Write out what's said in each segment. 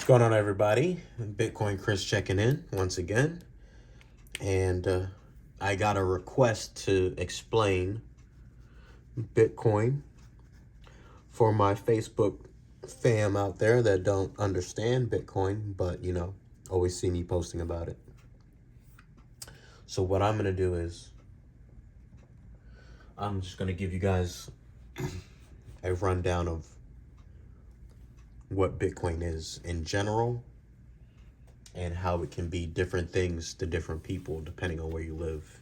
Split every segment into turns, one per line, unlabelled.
going on, everybody? Bitcoin Chris checking in once again. And I got a request to explain Bitcoin for my Facebook fam out there that don't understand Bitcoin, but, always see me posting about it. So what I'm going to do is I'm just going to give you guys a rundown of what Bitcoin is in general and how it can be different things to different people depending on where you live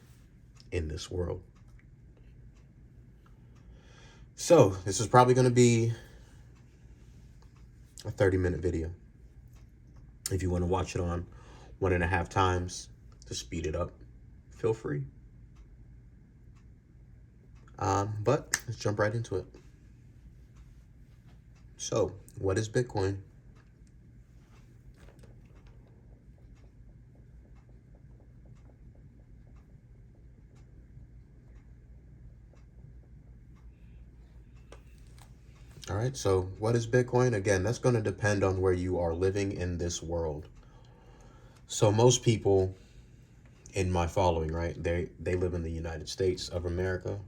in this world. So this is probably going to be a 30-minute video. If you want to watch it on 1.5 times to speed it up, feel free. But let's jump right into it. So, what is Bitcoin? All right, so what is Bitcoin? Again, that's going to depend on where you are living in this world. So most people in my following, right, they live in the United States of America.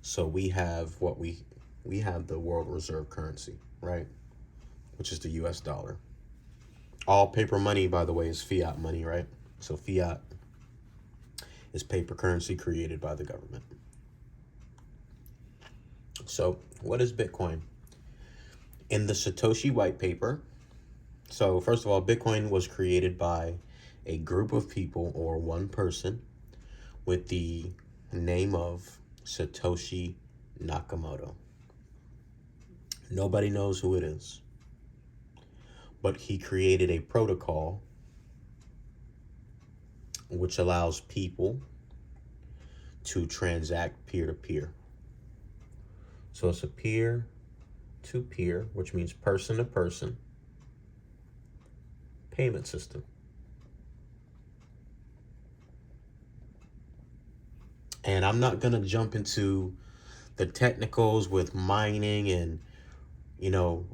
So we have we have the world reserve currency, right, which is the US dollar. All paper money, by the way, is fiat money, right? So fiat is paper currency created by the government. So what is Bitcoin? In the Satoshi white paper, so first of all, Bitcoin was created by a group of people or one person with the name of Satoshi Nakamoto. Nobody knows who it is, but he created a protocol which allows people to transact peer-to-peer. So it's a peer-to-peer, which means person-to-person payment system. And I'm not going to jump into the technicals with mining and,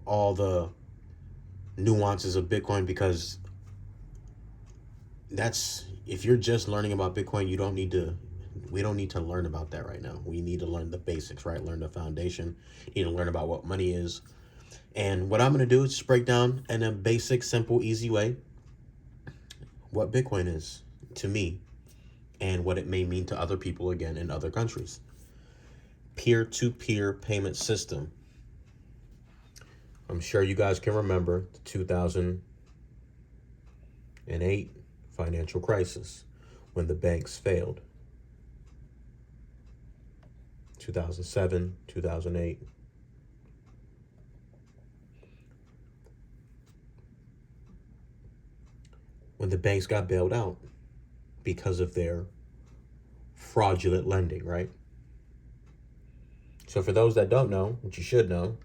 all the nuances of Bitcoin, because if you're just learning about Bitcoin, we don't need to learn about that right now. We need to learn the basics, right? Learn the foundation. You need to learn about what money is. And what I'm going to do is just break down in a basic, simple, easy way what Bitcoin is to me and what it may mean to other people, again, in other countries. Peer-to-peer payment system. I'm sure you guys can remember the 2008 financial crisis when the banks failed. 2007, 2008. When the banks got bailed out because of their fraudulent lending, right? So for those that don't know, which you should know,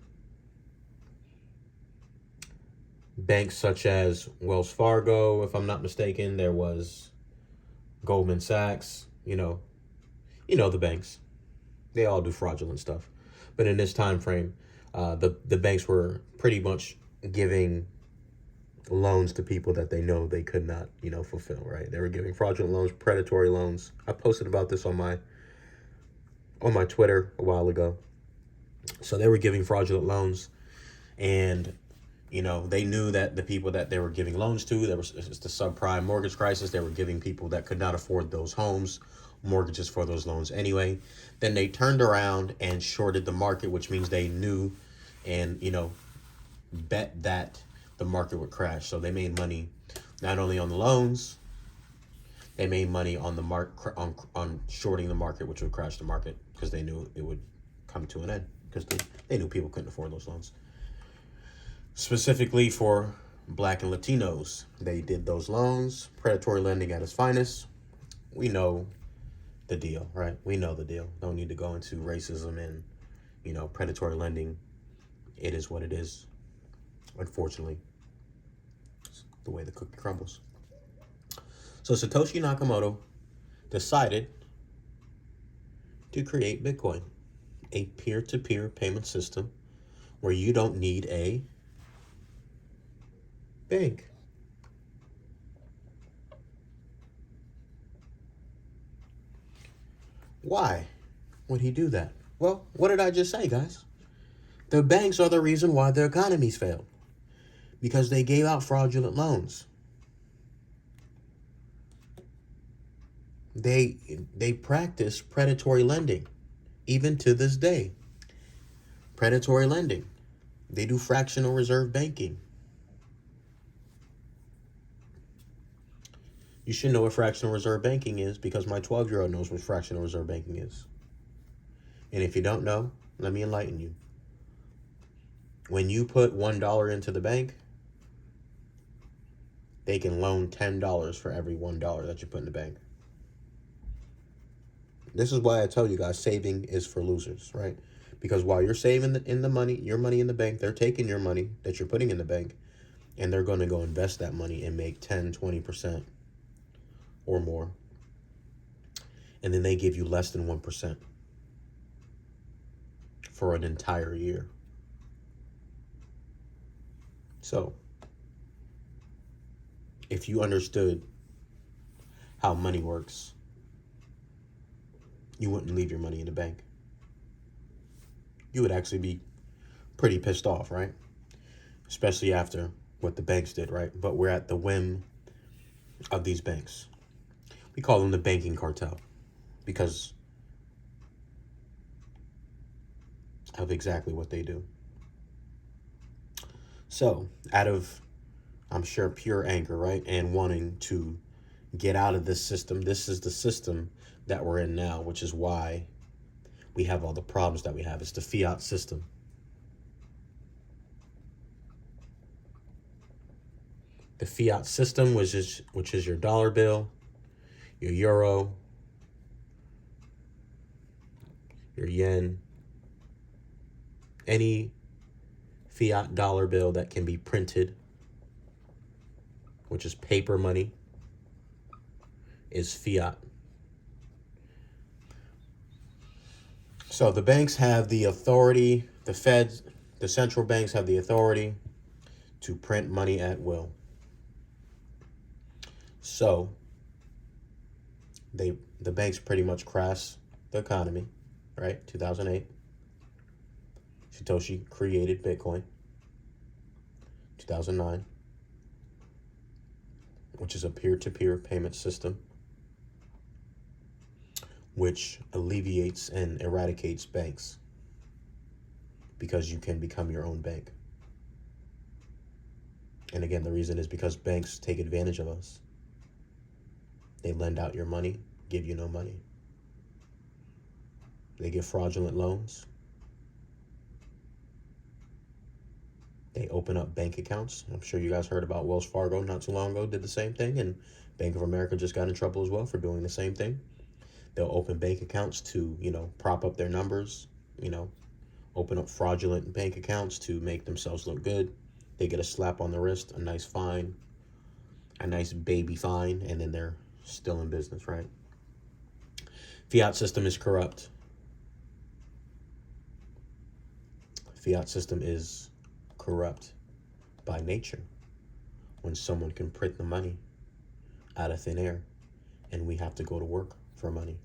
banks such as Wells Fargo, if I'm not mistaken, there was Goldman Sachs, the banks. They all do fraudulent stuff. But in this time frame, the banks were pretty much giving loans to people that they know they could not, fulfill, right? They were giving fraudulent loans, predatory loans. I posted about this on my Twitter a while ago. So they were giving fraudulent loans, and they knew that the people that they were giving loans to, there was the subprime mortgage crisis. They were giving people that could not afford those homes mortgages for those loans anyway. Then they turned around and shorted the market, which means they knew and bet that the market would crash. So they made money not only on the loans, they made money on the on shorting the market, which would crash the market, because they knew it would come to an end, because they knew people couldn't afford those loans. Specifically for Black and Latinos, they did those loans, predatory lending at its finest. We know the deal, right? We know the deal. Don't need to go into racism and, predatory lending. It is what it is. Unfortunately, it's the way the cookie crumbles. So Satoshi Nakamoto decided to create Bitcoin, a peer-to-peer payment system where you don't need a bank. Why would he do that? Well, what did I just say, guys? The banks are the reason why the economies failed, because they gave out fraudulent loans. They practice predatory lending, even to this day. Predatory lending. They do fractional reserve banking. You should know what fractional reserve banking is, because my 12-year-old knows what fractional reserve banking is. And if you don't know, let me enlighten you. When you put $1 into the bank, they can loan $10 for every $1 that you put in the bank. This is why I tell you guys, saving is for losers, right? Because while you're saving in the money, your money in the bank, they're taking your money that you're putting in the bank, and they're going to go invest that money and make 10, 20% or more. And then they give you less than 1% for an entire year. So, if you understood how money works, you wouldn't leave your money in the bank. You would actually be pretty pissed off, right? Especially after what the banks did, right? But we're at the whim of these banks. We call them the banking cartel because of exactly what they do. So, out of, I'm sure, pure anger, right? And wanting to get out of this system, this is the system that we're in now, which is why we have all the problems that we have. It's the fiat system. The fiat system, which is your dollar bill, your euro, your yen, any fiat dollar bill that can be printed, which is paper money, is fiat. So the banks have the authority, the Feds, the central banks have the authority to print money at will. So the banks pretty much crashed the economy, right? 2008. Satoshi created Bitcoin. 2009, which is a peer-to-peer payment system, which alleviates and eradicates banks because you can become your own bank. And again, the reason is because banks take advantage of us. They lend out your money, give you no money. They give fraudulent loans. They open up bank accounts. I'm sure you guys heard about Wells Fargo not too long ago did the same thing, and Bank of America just got in trouble as well for doing the same thing. They'll open bank accounts to, prop up their numbers, open up fraudulent bank accounts to make themselves look good. They get a slap on the wrist, a nice fine, a nice baby fine, and then they're still in business, right? Fiat system is corrupt. Fiat system is corrupt by nature when someone can print the money out of thin air and we have to go to work for money.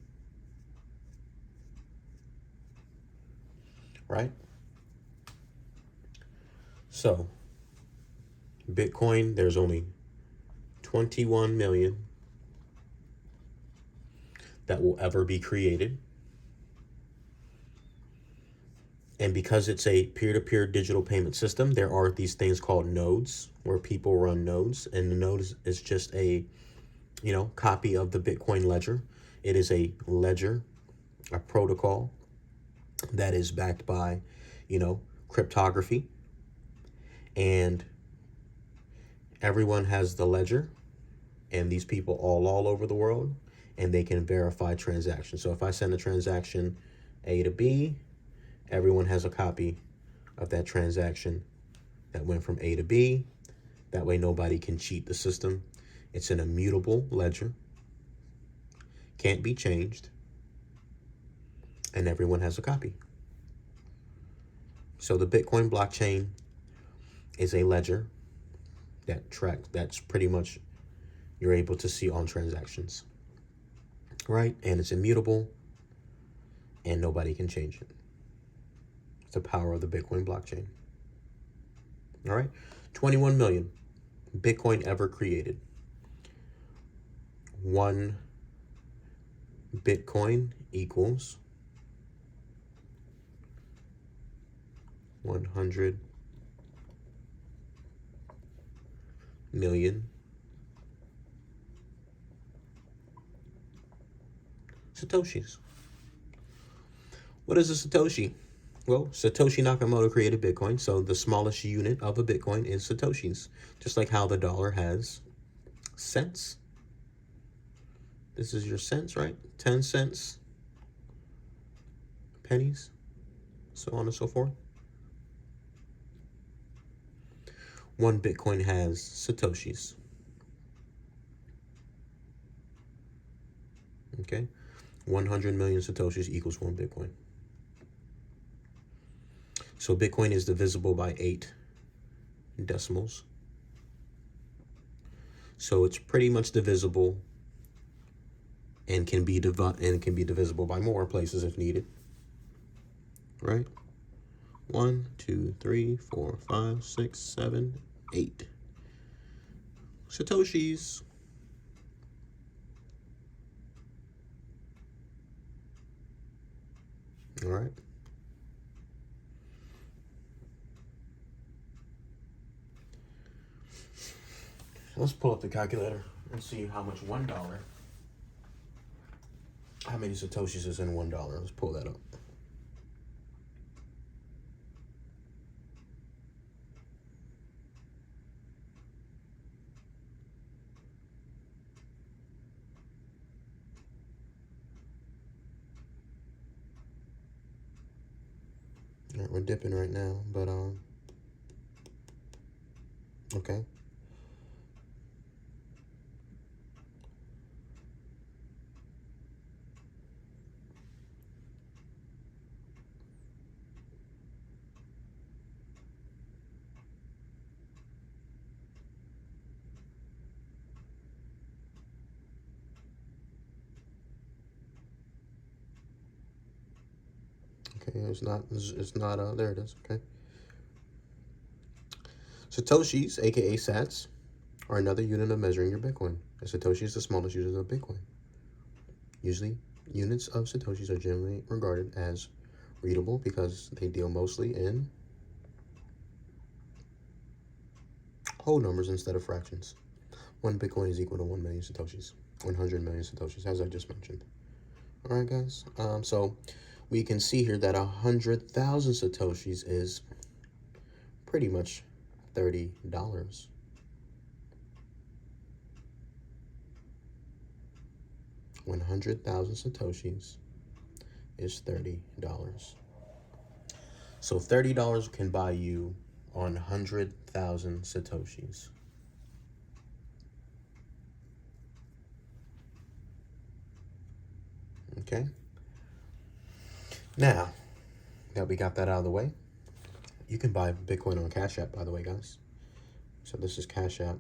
Right? So, Bitcoin, there's only 21 million that will ever be created. And because it's a peer-to-peer digital payment system, there are these things called nodes where people run nodes. And the node is just a, copy of the Bitcoin ledger. It is a ledger, a protocol that is backed by, cryptography. And everyone has the ledger, and these people all over the world, and they can verify transactions. So if I send a transaction A to B, everyone has a copy of that transaction that went from A to B. That way nobody can cheat the system. It's an immutable ledger. Can't be changed. And everyone has a copy. So the Bitcoin blockchain is a ledger that's pretty much you're able to see on transactions, right? And it's immutable and nobody can change it. It's the power of the Bitcoin blockchain. All right, 21 million Bitcoin ever created. One Bitcoin equals 100 million Satoshis. What is a Satoshi? Well, Satoshi Nakamoto created Bitcoin, so the smallest unit of a Bitcoin is Satoshis. Just like how the dollar has cents. This is your cents, right? 10 cents, pennies, so on and so forth. One Bitcoin has Satoshis. Okay? 100 million Satoshis equals one Bitcoin. So Bitcoin is divisible by 8 decimals. So it's pretty much divisible and can be divisible by more places if needed. Right? 1, 2, 3, 4, 5, 6, 7, 8 Satoshis. All right. Let's pull up the calculator and see how much $1, how many Satoshis is in $1. Let's pull that up. All right, we're dipping right now, but okay. Okay, it's not there it is. Okay. Satoshis, aka sats, are another unit of measuring your Bitcoin. A Satoshi is the smallest unit of Bitcoin. Usually, units of Satoshis are generally regarded as readable because they deal mostly in whole numbers instead of fractions. One Bitcoin is equal to 1 million Satoshis, 100 million Satoshis, as I just mentioned. All right, guys. So we can see here that 100,000 Satoshis is pretty much $30. 100,000 Satoshis is $30. So $30 can buy you 100,000 Satoshis. Okay. Now that we got that out of the way, you can buy Bitcoin on Cash App, by the way, guys. So this is Cash App.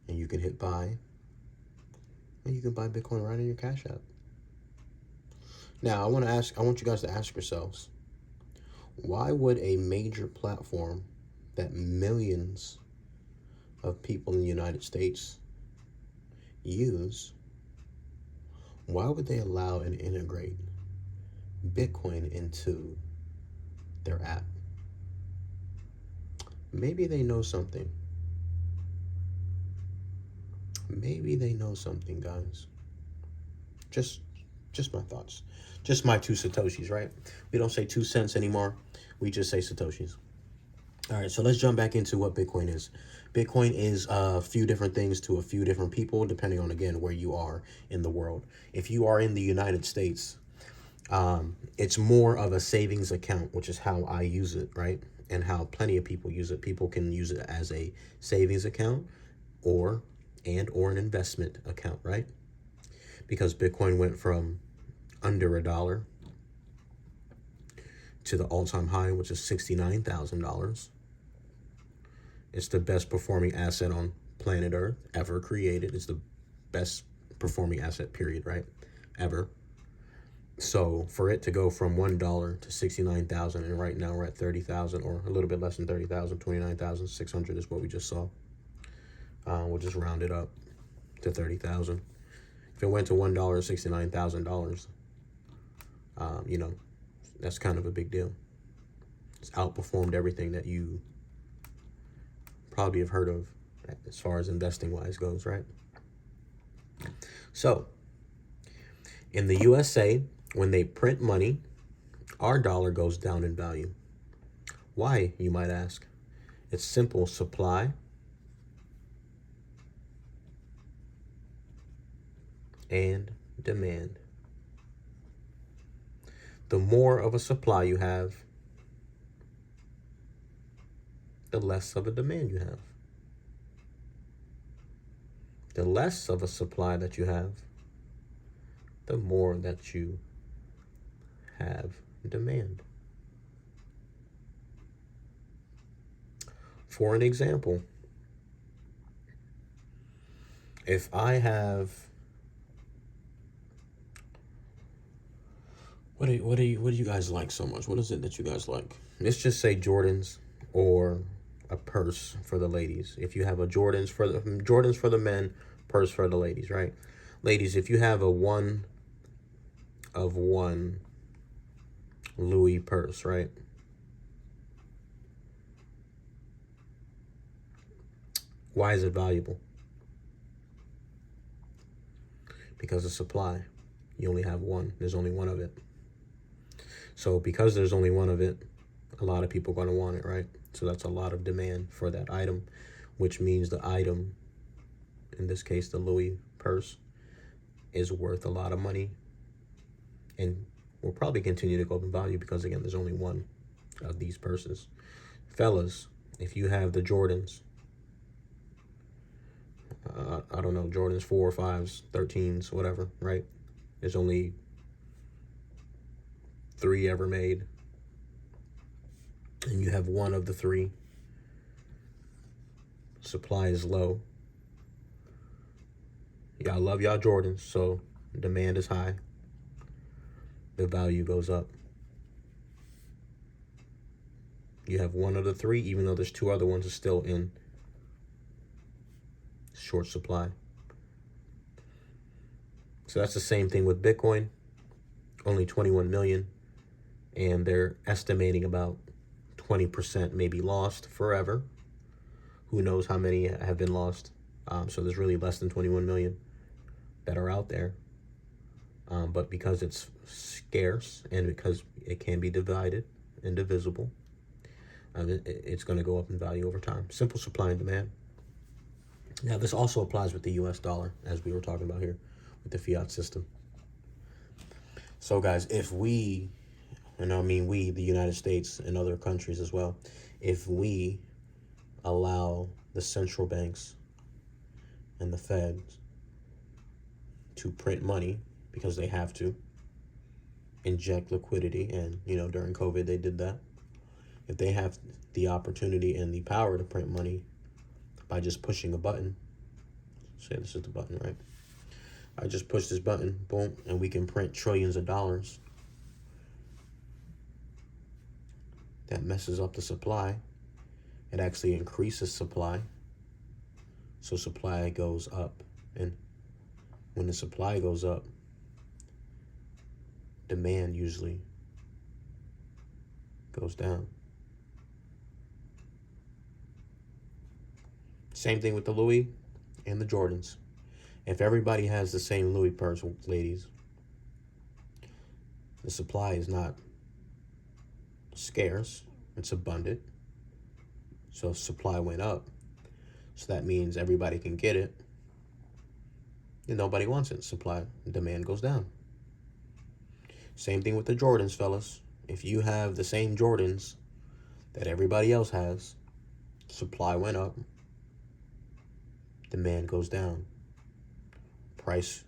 And you can hit buy. And you can buy Bitcoin right on your Cash App. Now, I want you guys to ask yourselves, why would a major platform that millions of people in the United States use, why would they allow and integrate Bitcoin into their app? Maybe they know something. Maybe they know something, guys. Just my thoughts. Just my 2 Satoshis, right? We don't say 2 cents anymore. We just say Satoshis. All right, so let's jump back into what Bitcoin is. Bitcoin is a few different things to a few different people, depending on, again, where you are in the world. If you are in the United States, it's more of a savings account, which is how I use it, right? And how plenty of people use it. People can use it as a savings account or an investment account, right? Because Bitcoin went from under $1 to the all-time high, which is $69,000. It's the best performing asset on planet Earth ever created. It's the best performing asset, period, right? Ever. So for it to go from $1 to 69,000, and right now we're at 30,000, or a little bit less than 30,000, 29,600 is what we just saw. We'll just round it up to 30,000. If it went to $1, $69,000, you know, that's kind of a big deal. It's outperformed everything that you probably have heard of as far as investing wise goes, right? So in the USA, when they print money, our dollar goes down in value. Why, you might ask? It's simple: supply and demand. The more of a supply you have, the less of a demand you have. The less of a supply that you have, the more that you have demand. For an example, if I have, what do you guys like so much? What is it that you guys like? Let's just say Jordans, or a purse for the ladies. If you have a Jordans for the men, purse for the ladies, right? Ladies, if you have a one of one Louis purse, right? Why is it valuable? Because of supply. You only have one. There's only one of it. So because there's only one of it, a lot of people are going to want it, right? So that's a lot of demand for that item, which means the item, in this case the Louis purse, is worth a lot of money and will probably continue to go up in value because, again, there's only one of these purses. Fellas, if you have the Jordans, I don't know, Jordans 4, 5s, 13s, whatever, right? There's only 3 ever made, and you have one of the 3. Supply is low. Y'all love y'all Jordans, so demand is high. The value goes up. You have one of the 3, even though there's 2 other ones are still in short supply. So that's the same thing with Bitcoin. Only 21 million, and they're estimating about 20% may be lost forever. Who knows how many have been lost? So there's really less than 21 million that are out there. But because it's scarce and because it can be divided and divisible, it's going to go up in value over time. Simple supply and demand. Now, this also applies with the US dollar, as we were talking about here, with the fiat system. So, guys, if we, and I mean we, the United States and other countries as well, if we allow the central banks and the Feds to print money because they have to, inject liquidity, and, you know, during COVID they did that. If they have the opportunity and the power to print money by just pushing a button, say this is the button, right? I just push this button, boom, and we can print trillions of dollars. That messes up the supply. It actually increases supply. So supply goes up. And when the supply goes up, demand usually goes down. Same thing with the Louis and the Jordans. If everybody has the same Louis purse, ladies, the supply is not scarce, it's abundant. So supply went up. So that means everybody can get it. And nobody wants it. Supply, demand goes down. Same thing with the Jordans, fellas. If you have the same Jordans that everybody else has, supply went up, demand goes down. Price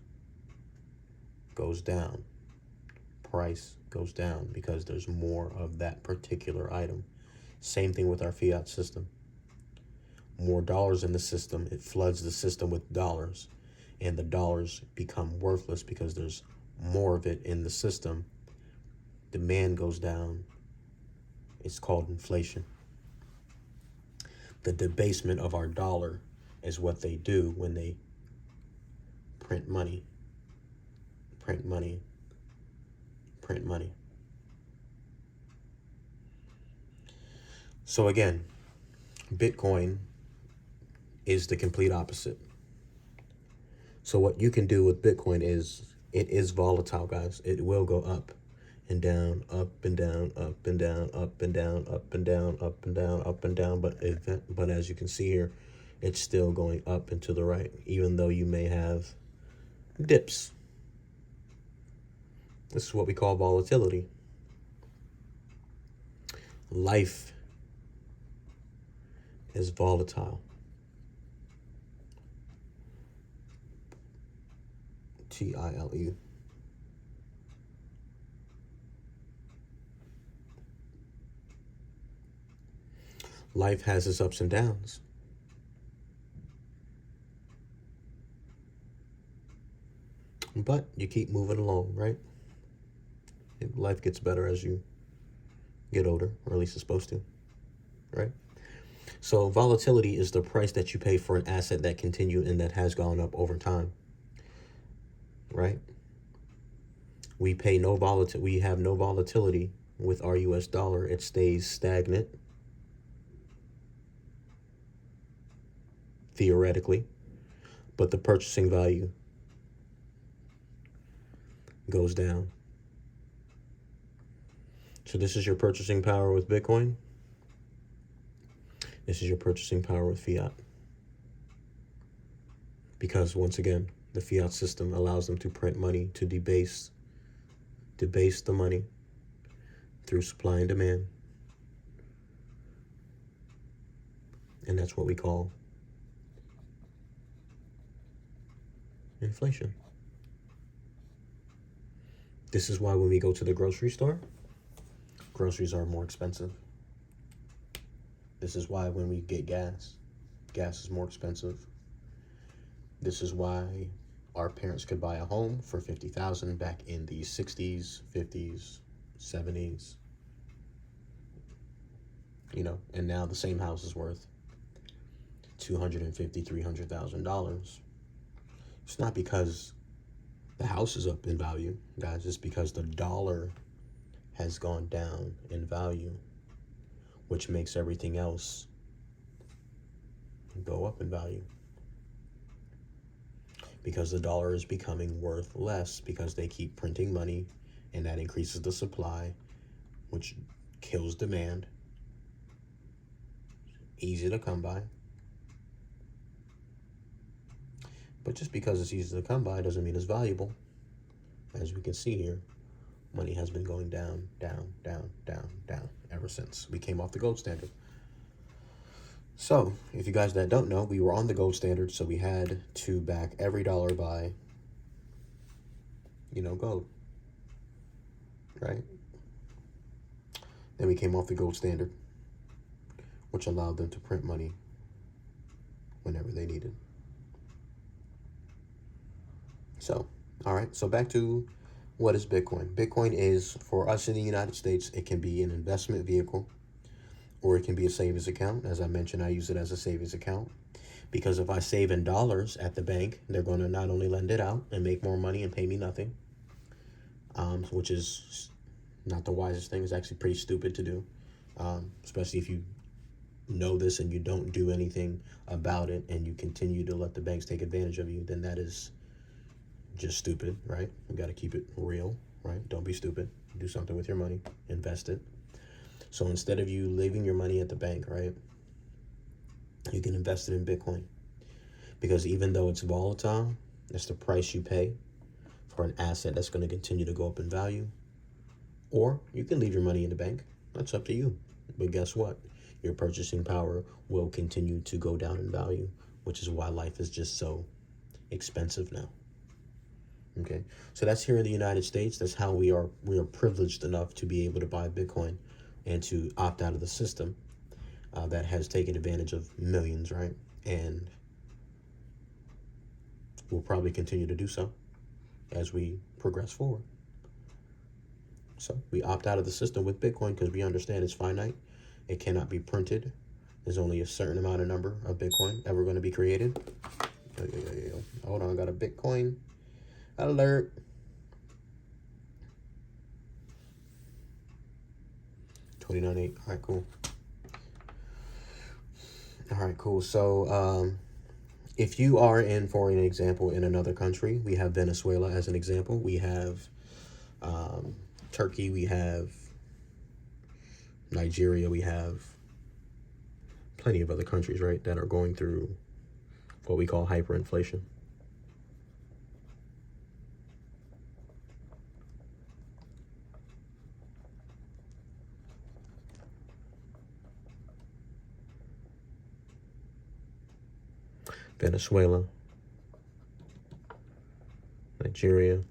goes down. Price goes down because there's more of that particular item. Same thing with our fiat system. more dollars in the system, it floods the system with dollars, and the dollars become worthless because there's more of it in the system. Demand goes down. It's called inflation. The debasement of our dollar is what they do when they print money, print money, print money. So again, Bitcoin is the complete opposite. So what you can do with Bitcoin is, it is volatile, guys. It will go up and down, up and down, up and down, up and down, up and down, up and down, up and down. But as you can see here, it's still going up and to the right, even though you may have dips. This is what we call volatility. Life is volatile. TILE. Life has its ups and downs. But you keep moving along, right? Life gets better as you get older, or at least it's supposed to, right? So volatility is the price that you pay for an asset that continues and that has gone up over time, right? We have no volatility with our US dollar. It stays stagnant, theoretically, but the purchasing value goes down. So this is your purchasing power with Bitcoin. This is your purchasing power with fiat. Because once again, the fiat system allows them to print money, to debase the money through supply and demand. And that's what we call inflation. This is why when we go to the grocery store, groceries are more expensive. This is why when we get gas is more expensive. This is why our parents could buy a home for $50,000 back in the 60s, 50s, 70s. And now the same house is worth $250,000, $300,000. It's not because the house is up in value, guys. It's because the dollar has gone down in value, which makes everything else go up in value. Because the dollar is becoming worth less because they keep printing money, and that increases the supply, which kills demand. Easy to come by. But just because it's easy to come by doesn't mean it's valuable. As we can see here, money has been going down, down, down, down, down ever since we came off the gold standard. So, if you guys that don't know, we were on the gold standard, so we had to back every dollar by, gold, right? Then we came off the gold standard, which allowed them to print money whenever they needed. So, all right, so back to what is Bitcoin. Bitcoin is, for us in the United States, it can be an investment vehicle, or it can be a savings account. As I mentioned, I use it as a savings account because if I save in dollars at the bank, they're going to not only lend it out and make more money and pay me nothing, which is not the wisest thing. It's actually pretty stupid to do, especially if you know this and you don't do anything about it and you continue to let the banks take advantage of you, then that is just stupid, right? You got to keep it real, right? Don't be stupid. Do something with your money. Invest it. So instead of you leaving your money at the bank, right, you can invest it in Bitcoin. Because even though it's volatile, that's the price you pay for an asset that's going to continue to go up in value. Or you can leave your money in the bank. That's up to you. But guess what? Your purchasing power will continue to go down in value, which is why life is just so expensive now. Okay, so that's here in the United States. That's how we are privileged enough to be able to buy Bitcoin and to opt out of the system. that has taken advantage of millions, right? And will probably continue to do so as we progress forward. So we opt out of the system with Bitcoin because we understand it's finite. It cannot be printed. There's only a certain amount of number of Bitcoin ever going to be created. Hold on, I got a Bitcoin alert. $29.8. All right, cool. All right, cool. So if you are in, for an example, in another country, we have Venezuela as an example. We have Turkey. We have Nigeria. We have plenty of other countries, right, that are going through what we call hyperinflation. Venezuela, Nigeria.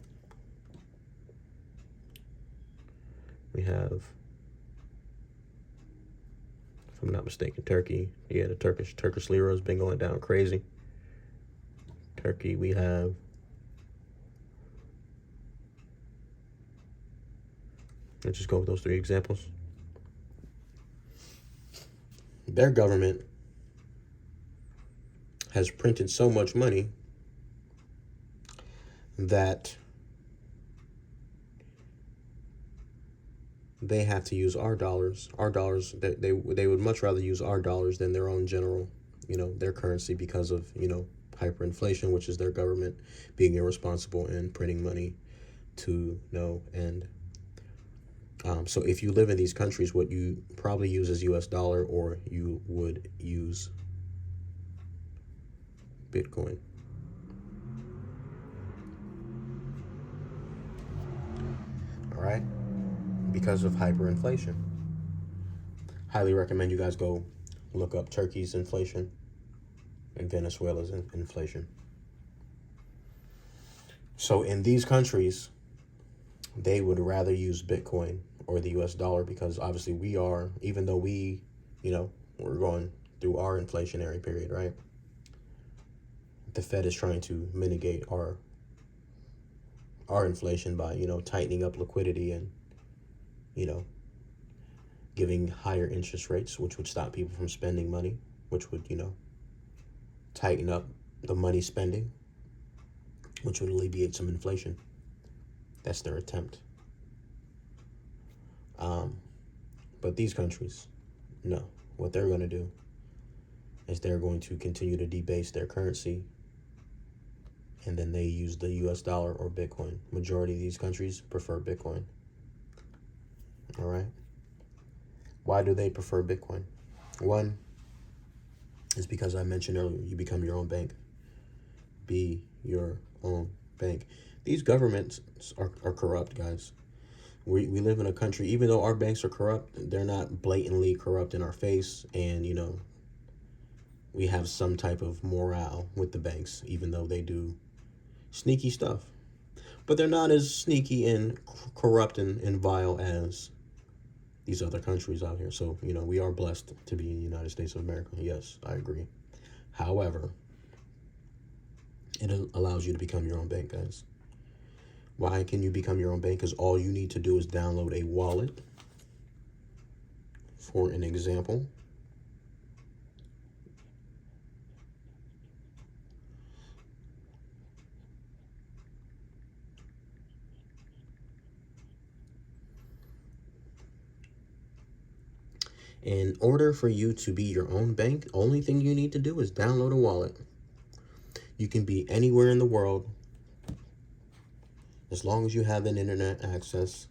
We have, if I'm not mistaken, Turkey. Yeah, the Turkish lira has been going down crazy. Turkey, we have let's just go with those three examples. Their government has printed so much money that they have to use our dollars. Our dollars, they would much rather use our dollars than their own general, their currency, because of, hyperinflation, which is their government being irresponsible and printing money to no end. So if you live in these countries, what you probably use is US dollar, or you would use Bitcoin. All right? Because of hyperinflation. Highly recommend you guys go look up Turkey's inflation and Venezuela's inflation. So in these countries, they would rather use Bitcoin or the US dollar, because obviously we are, even though we, we're going through our inflationary period, right? The Fed is trying to mitigate our inflation by, tightening up liquidity and, giving higher interest rates, which would stop people from spending money, which would, tighten up the money spending, which would alleviate some inflation. That's their attempt. But these countries, no. What they're going to do is they're going to continue to debase their currency, and then they use the US dollar or Bitcoin. Majority of these countries prefer Bitcoin. All right? Why do they prefer Bitcoin? One is because I mentioned earlier, you become your own bank. Be your own bank. These governments are corrupt, guys. We live in a country, even though our banks are corrupt, they're not blatantly corrupt in our face, and, we have some type of morale with the banks, even though they do sneaky stuff. But they're not as sneaky and corrupt and vile as these other countries out here. So, we are blessed to be in the United States of America. Yes, I agree. However, it allows you to become your own bank, guys. Why can you become your own bank? Because all you need to do is download a wallet. For an example, in order for you to be your own bank, only thing you need to do is download a wallet. You can be anywhere in the world as long as you have an internet access.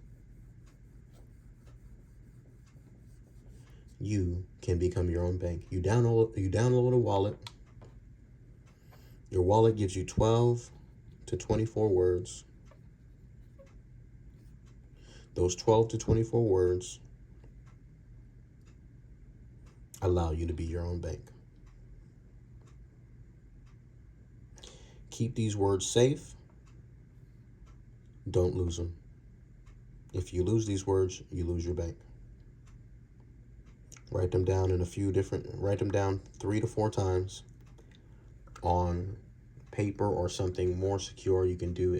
You can become your own bank. You download a wallet. Your wallet gives you 12 to 24 words. Those 12 to 24 words allow you to be your own bank. Keep these words safe. Don't lose them. If you lose these words, you lose your bank. Write them down in a few different, write them down 3 to 4 times on paper or something more secure. You can do,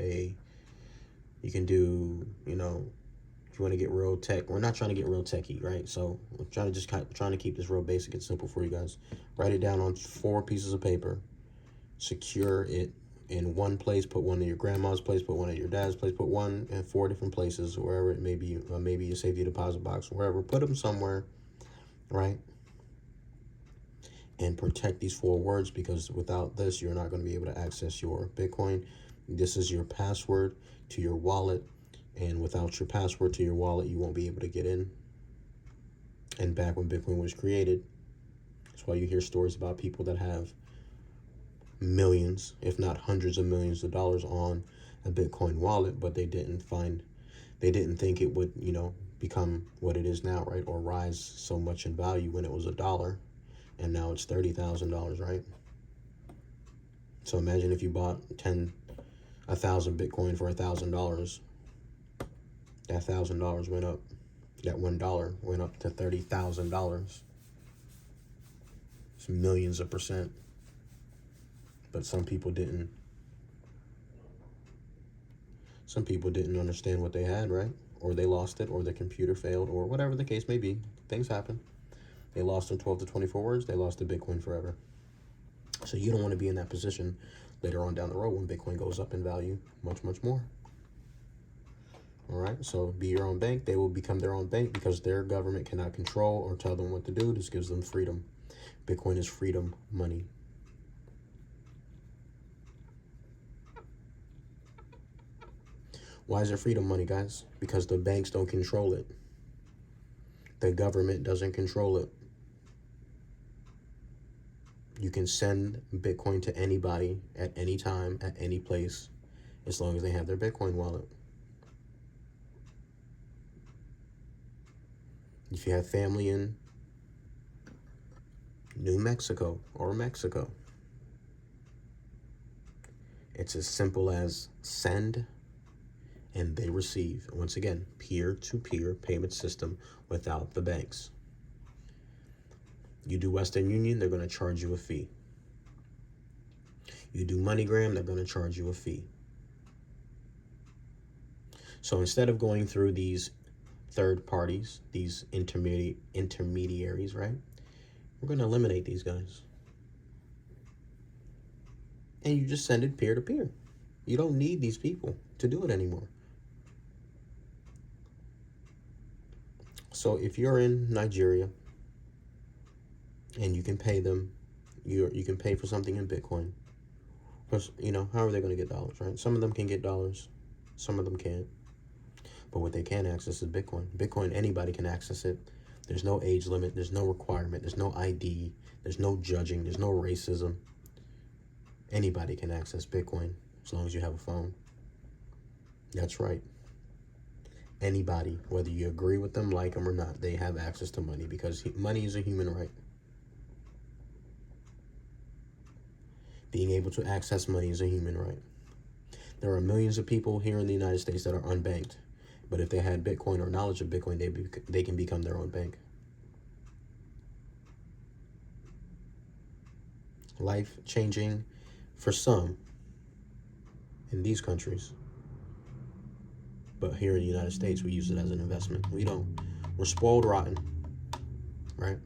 you know, if you want to get real tech, we're not trying to get real techy, right? So we're trying to keep this real basic and simple for you guys. Write it down on 4 pieces of paper. Secure it in one place. Put one in your grandma's place. Put one at your dad's place. Put one in 4 different places, wherever it may be. Maybe your safety deposit box, wherever. Put them somewhere, right? And protect these 4 words, because without this, you're not going to be able to access your Bitcoin. This is your password to your wallet, and without your password to your wallet, you won't be able to get in. And back when Bitcoin was created, that's why you hear stories about people that have millions, if not hundreds of millions of dollars on a Bitcoin wallet, but they didn't think it would, become what it is now, right? Or rise so much in value when it was $1. And now it's $30,000, right? So imagine if you bought 1,000 Bitcoin for $1,000. That $1,000 went up. That $1 went up to $30,000. It's millions of percent. But some people didn't. Some people didn't understand what they had, right? Or they lost it, or the computer failed, or whatever the case may be. Things happen. They lost in 12 to 24 words. They lost the Bitcoin forever. So you don't want to be in that position later on down the road when Bitcoin goes up in value much, much more. All right. So be your own bank. They will become their own bank because their government cannot control or tell them what to do. This gives them freedom. Bitcoin is freedom money. Why is it freedom money, guys? Because the banks don't control it. The government doesn't control it. You can send Bitcoin to anybody at any time, at any place, as long as they have their Bitcoin wallet. If you have family in New Mexico or Mexico, it's as simple as send and they receive. Once again, peer-to-peer payment system without the banks. You do Western Union, they're going to charge you a fee. You do MoneyGram, they're going to charge you a fee. So instead of going through these third parties, these intermediaries, right? We're going to eliminate these guys. And you just send it peer-to-peer. You don't need these people to do it anymore. So if you're in Nigeria and you can pay them, you can pay for something in Bitcoin. Because, how are they going to get dollars, right? Some of them can get dollars. Some of them can't. But what they can access is Bitcoin. Bitcoin, anybody can access it. There's no age limit. There's no requirement. There's no ID. There's no judging. There's no racism. Anybody can access Bitcoin as long as you have a phone. That's right. Anybody, whether you agree with them, like them or not, they have access to money because money is a human right. Being able to access money is a human right. There are millions of people here in the United States that are unbanked, but if they had Bitcoin or knowledge of Bitcoin, they can become their own bank. Life-changing for some in these countries. But here in the United States, we use it as an investment. We don't. We're spoiled rotten, right?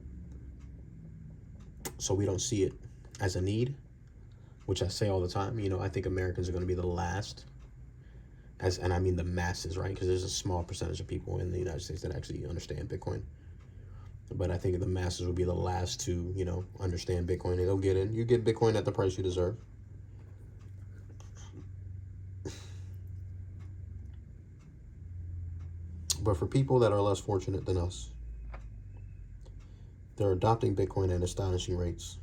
So we don't see it as a need, which I say all the time. I think Americans are going to be the last, and I mean the masses, right? Because there's a small percentage of people in the United States that actually understand Bitcoin. But I think the masses will be the last to, understand Bitcoin. And they'll get in. You get Bitcoin at the price you deserve. But for people that are less fortunate than us, they're adopting Bitcoin at astonishing rates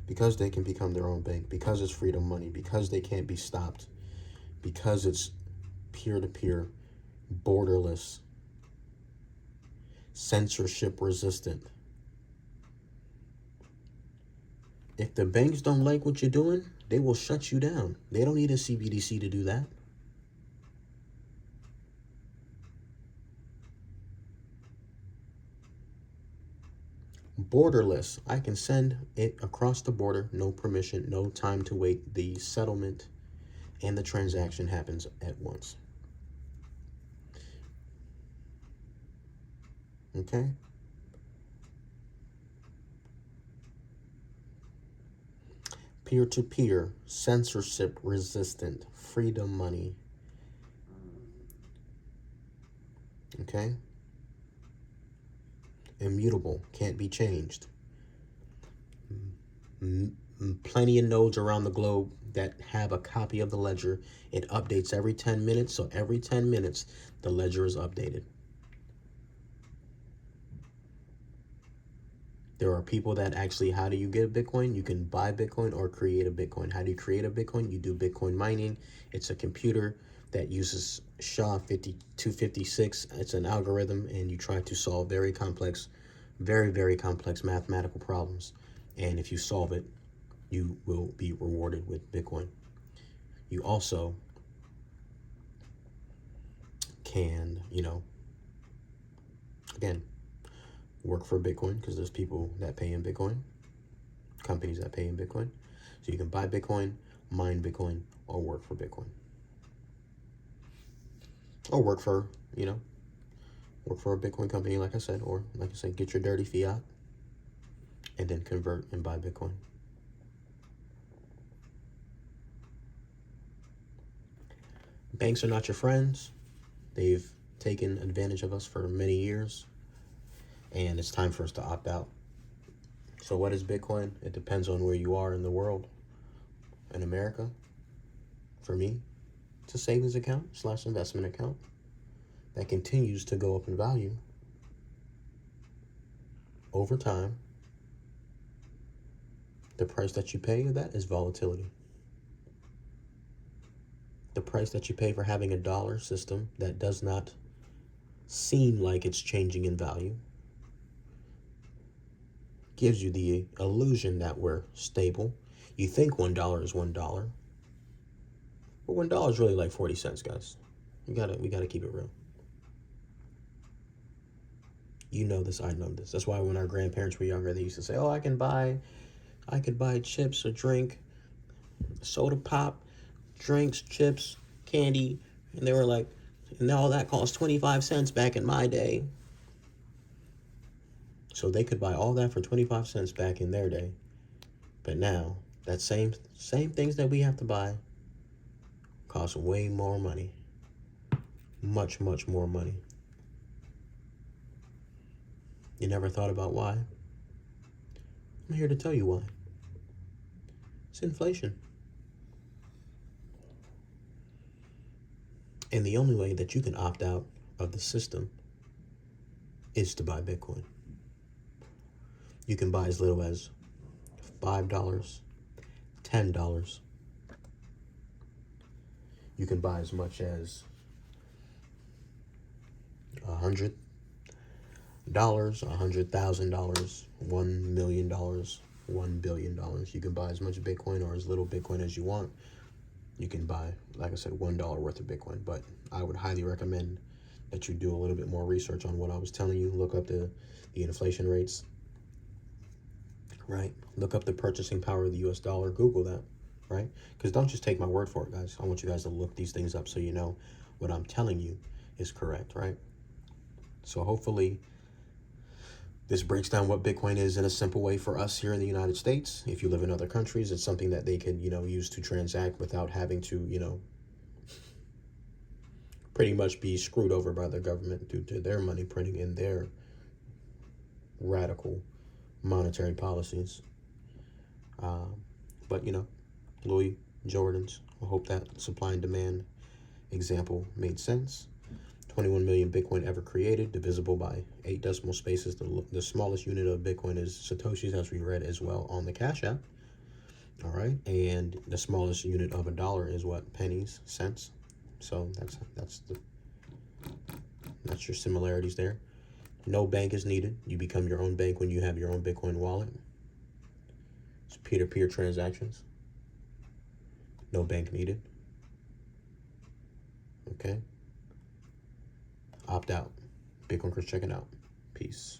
because they can become their own bank, because it's freedom money, because they can't be stopped, because it's peer-to-peer, borderless, censorship resistant. If the banks don't like what you're doing, they will shut you down. They don't need a CBDC to do that. Borderless. I can send it across the border, no permission, no time to wait. The settlement and the transaction happens at once. Okay? Peer-to-peer, censorship resistant, freedom money. Okay? Immutable, can't be changed. Plenty of nodes around the globe that have a copy of the ledger. It updates every 10 minutes, so every 10 minutes the ledger is updated. There are people that actually, how do you get a Bitcoin? You can buy Bitcoin or create a Bitcoin. How do you create a Bitcoin? You do Bitcoin mining. It's a computer that uses SHA-5256. It's an algorithm, and you try to solve very complex, very complex mathematical problems. And if you solve it, you will be rewarded with Bitcoin. You also can, again, work for Bitcoin, because there's people that pay in Bitcoin, companies that pay in Bitcoin. So you can buy Bitcoin, mine Bitcoin, or work for Bitcoin. Or work for a Bitcoin company, like I said, or like I said, get your dirty fiat and then convert and buy Bitcoin. Banks are not your friends. They've taken advantage of us for many years, and it's time for us to opt out. So what is Bitcoin? It depends on where you are in the world. In America, for me, it's a savings account / investment account that continues to go up in value over time. The price that you pay of that is volatility. The price that you pay for having a dollar system that does not seem like it's changing in value gives you the illusion that we're stable. You think $1 is $1, but $1 is really like 40 cents, guys. We gotta keep it real. You know this, I know this. That's why when our grandparents were younger, they used to say, "Oh, I could buy chips or drink, soda pop, drinks, chips, candy," and they were like, "And all that cost 25 cents back in my day." So they could buy all that for 25 cents back in their day. But now, that same things that we have to buy cost way more money. Much more money. You never thought about why? I'm here to tell you why. It's inflation. And the only way that you can opt out of the system is to buy Bitcoin. You can buy as little as $5, $10. You can buy as much as $100, $100,000, $1 million, $1 billion. You can buy as much Bitcoin or as little Bitcoin as you want. You can buy, like I said, $1 worth of Bitcoin. But I would highly recommend that you do a little bit more research on what I was telling you. Look up the inflation rates, right? Look up the purchasing power of the US dollar. Google that, right? Because don't just take my word for it, guys. I want you guys to look these things up so you know what I'm telling you is correct, right? So hopefully this breaks down what Bitcoin is in a simple way for us here in the United States. If you live in other countries, it's something that they can, use to transact without having to, pretty much be screwed over by the government due to their money printing and their radical monetary policies. But, Louis Jordan's, I hope that supply and demand example made sense. 21 million Bitcoin ever created, divisible by 8 decimal spaces. The smallest unit of Bitcoin is Satoshis, as we read as well on the Cash App. All right, and the smallest unit of $1 is what? Pennies, cents. So that's your similarities there. No bank is needed. You become your own bank when you have your own Bitcoin wallet. It's peer-to-peer transactions. No bank needed. Okay. Opt out. Bitcoin Chris checking out. Peace.